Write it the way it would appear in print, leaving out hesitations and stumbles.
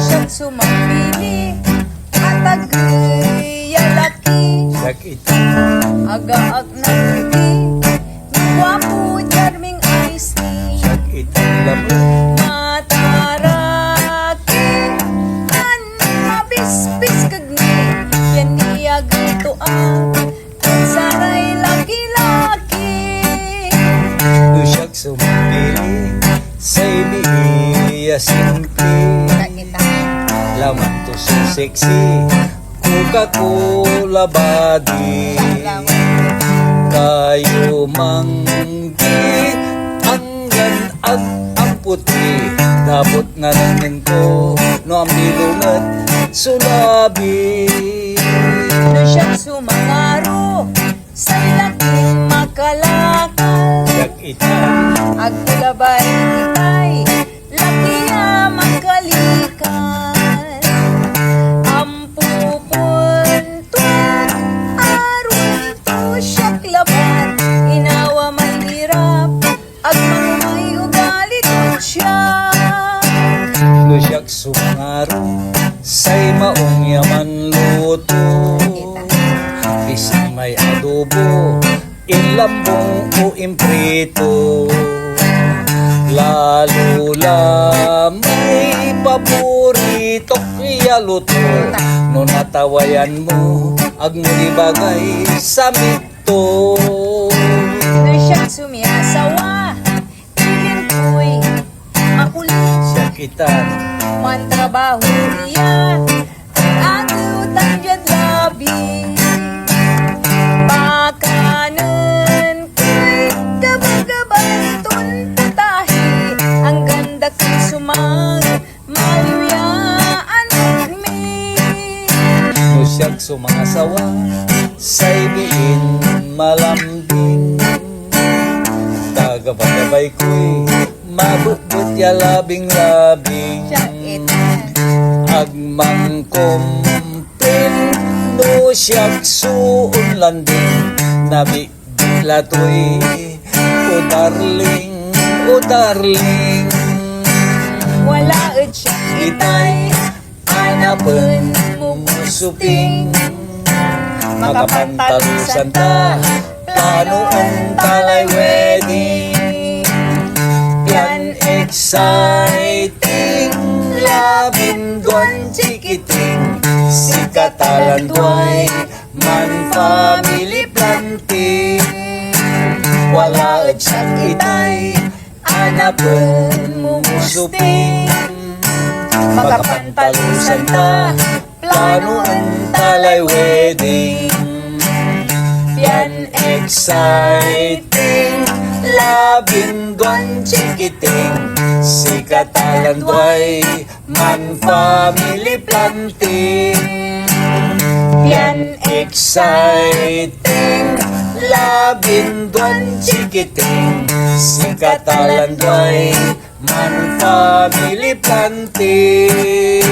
Siyang sumambili at agayalaki Sakit agaak na lagi gwapo jarming ice tea Sakit ang lamok mataraki an mabispis kagni yan niya gito ang saray laki-laki Dusyak sumambili Say niya simple Laman to so sexy Coca-Cola body Kayo manggi Anggan at ang puti Dabot nga namin ko No ang bilungat Sulabi siyang sumangaro sa laking makalakal Yakitan agkulabay itay laki na makalikal ampupuntuan aron to siya klaban inawa may hirap at manumay ugalit siya Lusyak sumangaro Say maong yaman luto Bising may adobo Inlambong o imprito Lalo may paborito Kaya luto No natawayan mo Agmuli bagay sa mito na siyang sumiyasawa ilin ko'y makulit Sakitan mantrabaho niya agutan dyan labi pakanan ko'y gabang-gabang tuntatahi ang ganda ko'y sumang maliyaan me Lusyak sumangasawa Say biin malambing Tagabagabay ko'y Mabutbut ya labing-labing Agmang kumpin No siyak suun landing Nabi latoy O darling, o darling wala at siyang itay Hanapin mo musuping Makapantalusan ta Plano ang talay wedding Yan exciting Labindwan chikiting Si Katalanduay Man family planting Wala at siyang itay Hanapin mo musuping Makapantalusan ta Plano ang talay wedding Yan exciting Labindwan chikiting Si Katalanduay Man family planting Yan exciting Labindwan chikiting Si Katalanduay Man family planting